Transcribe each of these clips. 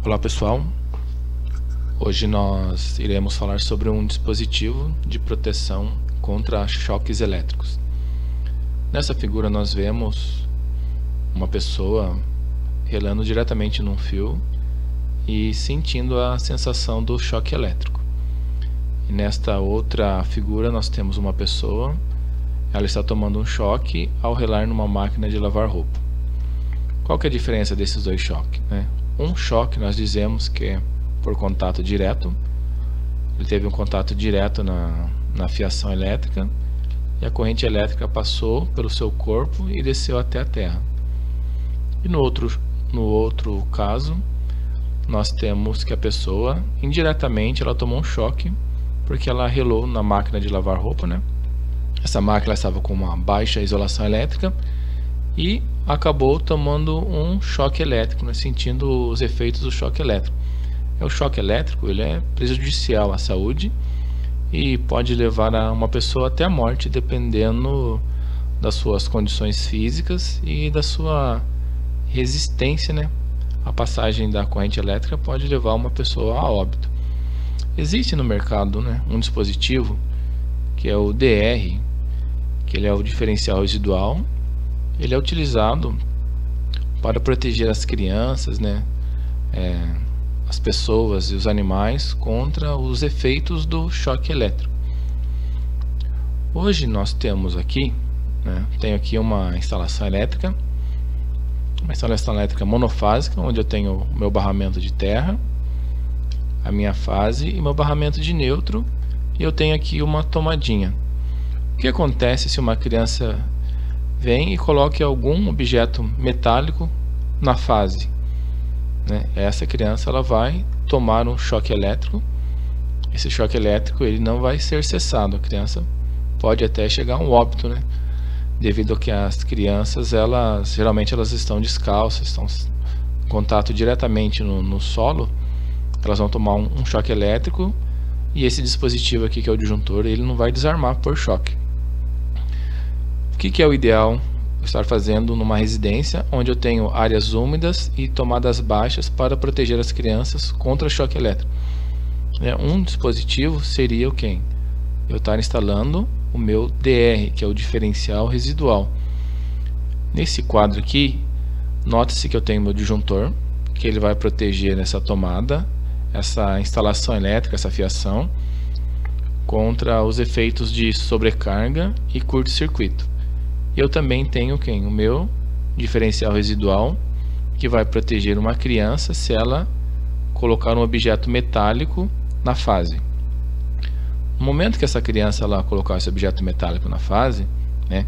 Olá pessoal, hoje nós iremos falar sobre um dispositivo de proteção contra choques elétricos. Nessa figura nós vemos uma pessoa relando diretamente num fio e sentindo a sensação do choque elétrico. E nesta outra figura nós temos uma pessoa, ela está tomando um choque ao relar numa máquina de lavar roupa. Qual que é a diferença desses dois choques, né? Um choque nós dizemos que é por contato direto, ele teve um contato direto na fiação elétrica e a corrente elétrica passou pelo seu corpo e desceu até a terra. E no outro caso, nós temos que a pessoa, indiretamente, ela tomou um choque porque ela relou na máquina de lavar roupa, né? Essa máquina estava com uma baixa isolação elétrica e acabou tomando um choque elétrico, né, sentindo os efeitos do choque elétrico. O choque elétrico ele é prejudicial à saúde e pode levar a uma pessoa até a morte, dependendo das suas condições físicas e da sua resistência, né? A passagem da corrente elétrica pode levar uma pessoa a óbito. Existe no mercado, né, um dispositivo que é o DR, que ele é o diferencial residual. Ele é utilizado para proteger as crianças, né, as pessoas e os animais contra os efeitos do choque elétrico. Hoje nós temos aqui, né, tenho aqui uma instalação elétrica monofásica, onde eu tenho o meu barramento de terra, a minha fase e meu barramento de neutro, e eu tenho aqui uma tomadinha. O que acontece se uma criança vem e coloque algum objeto metálico na fase, né? Essa criança ela vai tomar um choque elétrico. Esse choque elétrico ele não vai ser cessado. A criança pode até chegar a um óbito, né? Devido a que as crianças geralmente elas estão descalças, estão em contato diretamente no solo, elas vão tomar um choque elétrico e esse dispositivo aqui, que é o disjuntor, ele não vai desarmar por choque. O que é o ideal estar fazendo numa residência onde eu tenho áreas úmidas e tomadas baixas para proteger as crianças contra choque elétrico? Um dispositivo seria o quê? Eu estar instalando o meu DR, que é o diferencial residual. Nesse quadro aqui, note-se que eu tenho meu disjuntor, que ele vai proteger essa tomada, essa instalação elétrica, essa fiação, contra os efeitos de sobrecarga e curto-circuito. Eu também tenho o meu diferencial residual, que vai proteger uma criança se ela colocar um objeto metálico na fase. No momento que essa criança colocar esse objeto metálico na fase, né,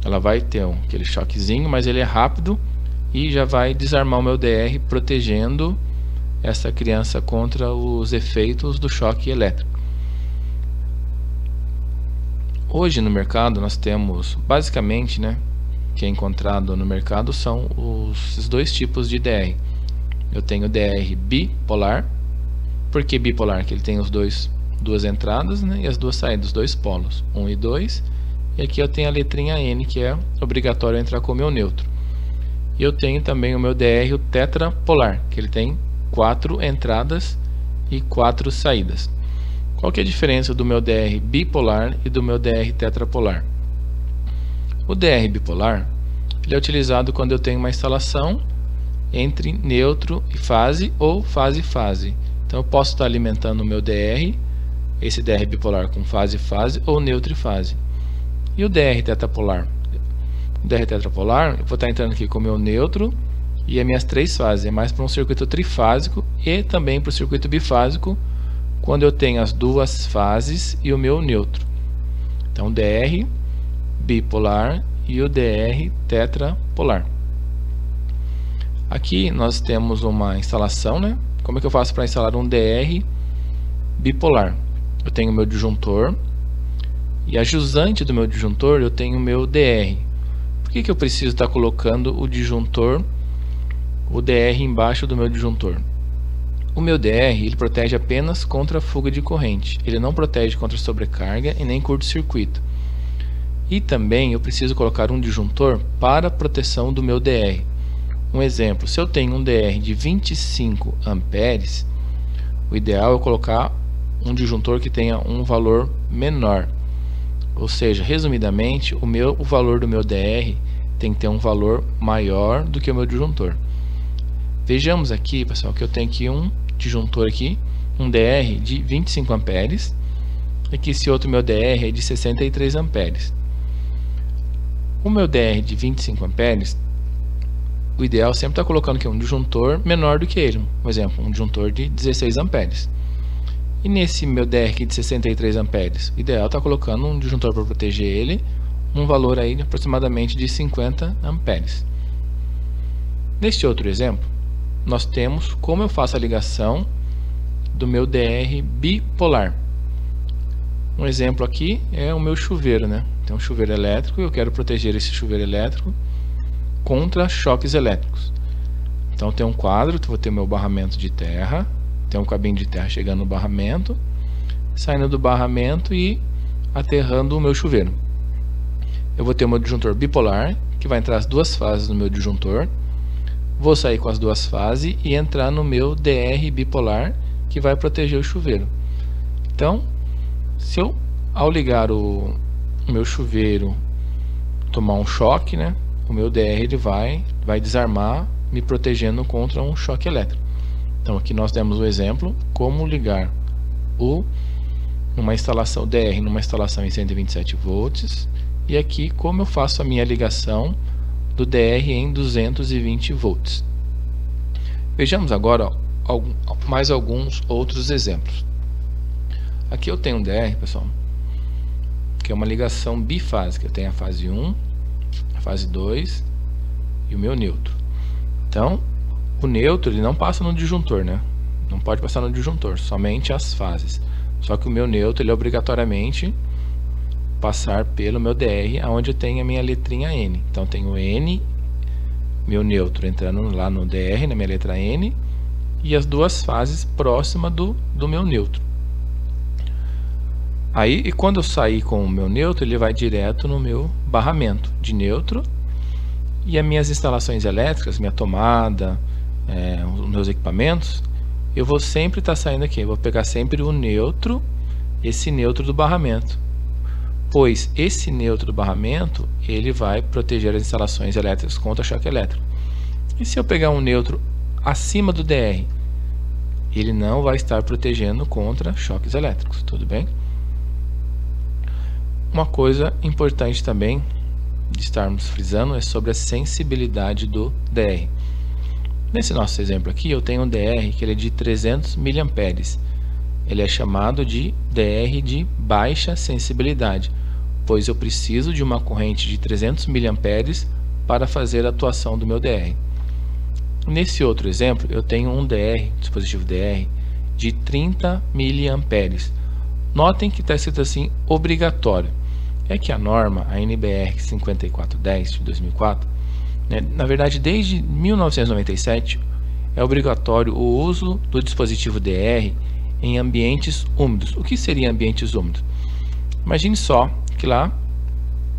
ela vai ter aquele choquezinho, mas ele é rápido e já vai desarmar o meu DR, protegendo essa criança contra os efeitos do choque elétrico. Hoje no mercado nós temos basicamente, né, que é encontrado no mercado são os dois tipos de DR. Eu tenho o DR bipolar. Por que bipolar? Porque ele tem duas entradas, né, e as duas saídas, os dois polos, 1 e 2. E aqui eu tenho a letrinha N, que é obrigatório entrar com o meu neutro. E eu tenho também o meu DR o tetrapolar, que ele tem 4 entradas e 4 saídas. Qual que é a diferença do meu DR bipolar e do meu DR tetrapolar? O DR bipolar ele é utilizado quando eu tenho uma instalação entre neutro e fase ou fase-fase. Então eu posso estar alimentando o meu DR, esse DR bipolar com fase-fase ou neutro e fase. E o DR tetrapolar? O DR tetrapolar, eu vou estar entrando aqui com o meu neutro e as minhas 3 fases. É mais para um circuito trifásico e também para o circuito bifásico, quando eu tenho as 2 fases e o meu neutro. Então, DR bipolar e o DR tetrapolar. Aqui nós temos uma instalação, né? Como é que eu faço para instalar um DR bipolar? Eu tenho o meu disjuntor e a jusante do meu disjuntor eu tenho o meu DR. Por que eu preciso estar colocando o disjuntor, o DR embaixo do meu disjuntor? O meu DR ele protege apenas contra a fuga de corrente, ele não protege contra sobrecarga e nem curto-circuito. E também eu preciso colocar um disjuntor para proteção do meu DR. Um exemplo, se eu tenho um DR de 25 amperes, o ideal é colocar um disjuntor que tenha um valor menor. Ou seja, resumidamente, o valor do meu DR tem que ter um valor maior do que o meu disjuntor. Vejamos aqui, pessoal, que eu tenho aqui um disjuntor aqui, um DR de 25 amperes, e que esse outro meu DR é de 63 amperes. O meu DR de 25 amperes, o ideal sempre está colocando aqui um disjuntor menor do que ele. Por exemplo, um disjuntor de 16 amperes. E nesse meu DR aqui de 63 amperes, o ideal está colocando um disjuntor para proteger ele, um valor aí de aproximadamente de 50 amperes. Neste outro exemplo, nós temos como eu faço a ligação do meu DR bipolar. Um exemplo aqui é o meu chuveiro, né? Tem um chuveiro elétrico e eu quero proteger esse chuveiro elétrico contra choques elétricos. Então tem um quadro, vou ter meu barramento de terra, tem um cabinho de terra chegando no barramento, saindo do barramento e aterrando o meu chuveiro. Eu vou ter o meu disjuntor bipolar, que vai entrar as duas fases no meu disjuntor. Vou sair com as duas fases e entrar no meu DR bipolar, que vai proteger o chuveiro. Então, se eu, ao ligar o meu chuveiro, tomar um choque, né, o meu DR ele vai desarmar, me protegendo contra um choque elétrico. Então aqui nós demos o exemplo como ligar uma instalação DR numa instalação em 127 volts, e aqui como eu faço a minha ligação do DR em 220 volts. Vejamos agora mais alguns outros exemplos. Aqui eu tenho um DR, pessoal, que é uma ligação bifásica. Eu tenho a fase 1, a fase 2 e o meu neutro. Então, o neutro ele não passa no disjuntor, né? Não pode passar no disjuntor, somente as fases. Só que o meu neutro ele é obrigatoriamente passar pelo meu DR, onde eu tenho a minha letrinha N. Então, tenho N, meu neutro entrando lá no DR, na minha letra N, e as duas fases próximas do meu neutro. Aí, e quando eu sair com o meu neutro, ele vai direto no meu barramento de neutro, e as minhas instalações elétricas, minha tomada, os meus equipamentos, eu vou sempre estar saindo aqui, eu vou pegar sempre o neutro, esse neutro do barramento, pois esse neutro do barramento ele vai proteger as instalações elétricas contra choque elétrico. E se eu pegar um neutro acima do DR, ele não vai estar protegendo contra choques elétricos, tudo bem? Uma coisa importante também de estarmos frisando é sobre a sensibilidade do DR. Nesse nosso exemplo aqui, eu tenho um DR que ele é de 300 mA. Ele é chamado de DR de baixa sensibilidade, pois eu preciso de uma corrente de 300 mA para fazer a atuação do meu DR. Nesse outro exemplo, eu tenho um DR, dispositivo DR, de 30 mA. Notem que está escrito assim, obrigatório. É que a norma, a NBR 5410 de 2004, né, na verdade desde 1997 é obrigatório o uso do dispositivo DR em ambientes úmidos. O que seria ambientes úmidos? Imagine só que lá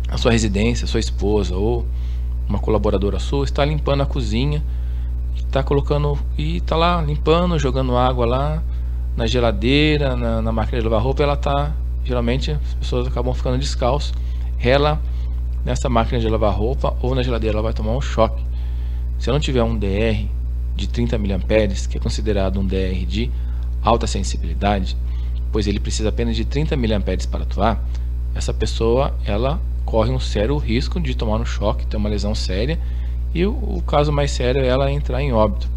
a sua residência, a sua esposa ou uma colaboradora sua está limpando a cozinha, está lá limpando, jogando água lá na geladeira, na máquina de lavar roupa. Ela está, geralmente as pessoas acabam ficando descalços, ela nessa máquina de lavar roupa ou na geladeira ela vai tomar um choque. Se eu não tiver um DR de 30 mA, que é considerado um DR de alta sensibilidade, pois ele precisa apenas de 30 mA para atuar, essa pessoa ela corre um sério risco de tomar um choque, ter uma lesão séria, e o caso mais sério é ela entrar em óbito.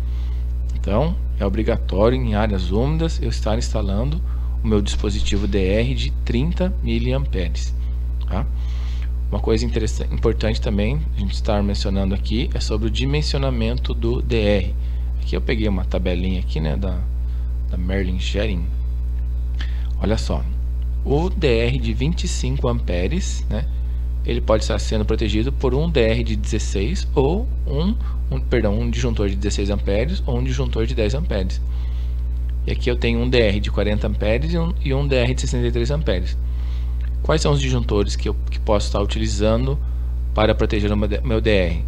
Então é obrigatório em áreas úmidas eu estar instalando o meu dispositivo DR de 30 mA. Tá? Uma coisa importante também a gente estar mencionando aqui é sobre o dimensionamento do DR. Aqui eu peguei uma tabelinha aqui, né, da Merlin Sharing. Olha só, o DR de 25 amperes, né, ele pode estar sendo protegido por um DR de 16 ou um disjuntor de 16 amperes ou um disjuntor de 10 amperes. E aqui eu tenho um DR de 40 amperes e um DR de 63 amperes. Quais são os disjuntores que posso estar utilizando para proteger o meu DR?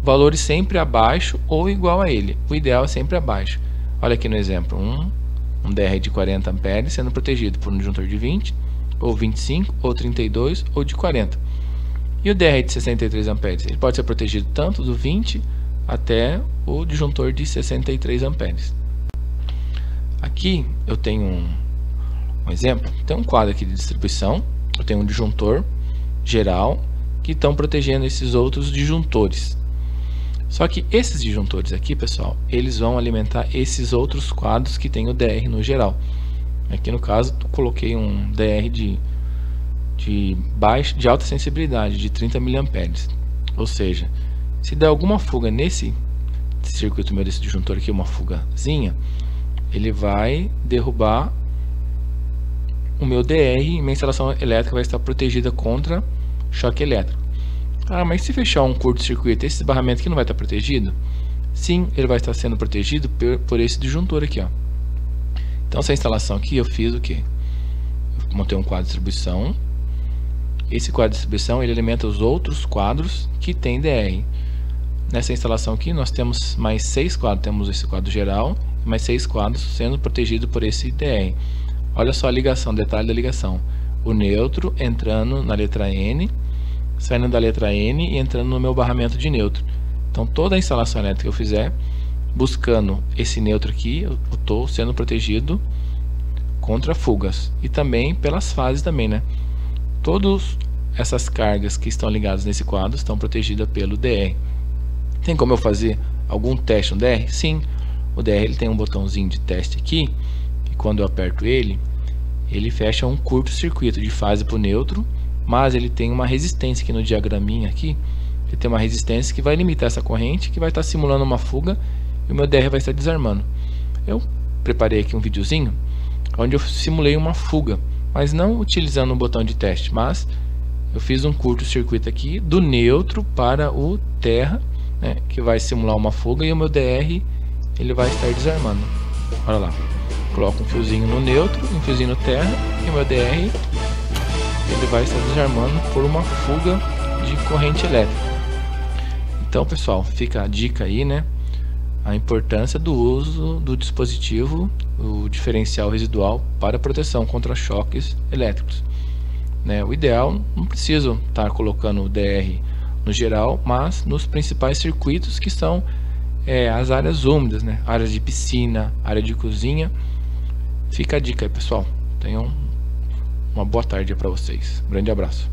valores sempre abaixo ou igual a ele. O ideal é sempre abaixo. Olha aqui no exemplo, um DR de 40 amperes sendo protegido por um disjuntor de 20, ou 25, ou 32, ou de 40. E o DR de 63 amperes? Ele pode ser protegido tanto do 20 até o disjuntor de 63 amperes. Aqui eu tenho um exemplo, tem um quadro aqui de distribuição, eu tenho um disjuntor geral que estão protegendo esses outros disjuntores. Só que esses disjuntores aqui, pessoal, eles vão alimentar esses outros quadros que tem o DR no geral. Aqui no caso eu coloquei um DR de alta sensibilidade, de 30 mA. Ou seja, se der alguma fuga nesse circuito meu desse disjuntor aqui, uma fugazinha, ele vai derrubar o meu DR e minha instalação elétrica vai estar protegida contra choque elétrico. Ah, mas se fechar um curto-circuito, esse barramento aqui não vai estar protegido? Sim, ele vai estar sendo protegido por esse disjuntor aqui, ó. Então essa instalação aqui eu fiz o que? Eu montei um quadro de distribuição. Esse quadro de distribuição ele alimenta os outros quadros que tem DR. Nessa instalação aqui nós temos mais 6 quadros, temos esse quadro geral e mais 6 quadros sendo protegidos por esse DR. Olha só a ligação, detalhe da ligação. O neutro entrando na letra N, saindo da letra N e entrando no meu barramento de neutro. Então toda a instalação elétrica que eu fizer, buscando esse neutro aqui, eu estou sendo protegido contra fugas. E também pelas fases também, né? Todas essas cargas que estão ligadas nesse quadro estão protegidas pelo DR. Tem como eu fazer algum teste no DR? Sim. O DR ele tem um botãozinho de teste aqui, e quando eu aperto ele fecha um curto-circuito de fase para o neutro, mas ele tem uma resistência aqui no diagraminha aqui, ele tem uma resistência que vai limitar essa corrente, que vai estar simulando uma fuga, e o meu DR vai estar desarmando. Eu preparei aqui um videozinho onde eu simulei uma fuga, mas não utilizando um botão de teste, mas eu fiz um curto-circuito aqui do neutro para o terra, né, que vai simular uma fuga, e o meu DR ele vai estar desarmando. Olha lá, coloco um fiozinho no neutro, um fiozinho no terra, e o meu DR ele vai estar desarmando por uma fuga de corrente elétrica. Então, pessoal, fica a dica aí, né? A importância do uso do dispositivo, o diferencial residual, para proteção contra choques elétricos, né? O ideal, não preciso estar colocando o DR no geral, mas nos principais circuitos que são as áreas úmidas, né? Áreas de piscina, área de cozinha. Fica a dica aí, pessoal. Tenham uma boa tarde para vocês. Um grande abraço.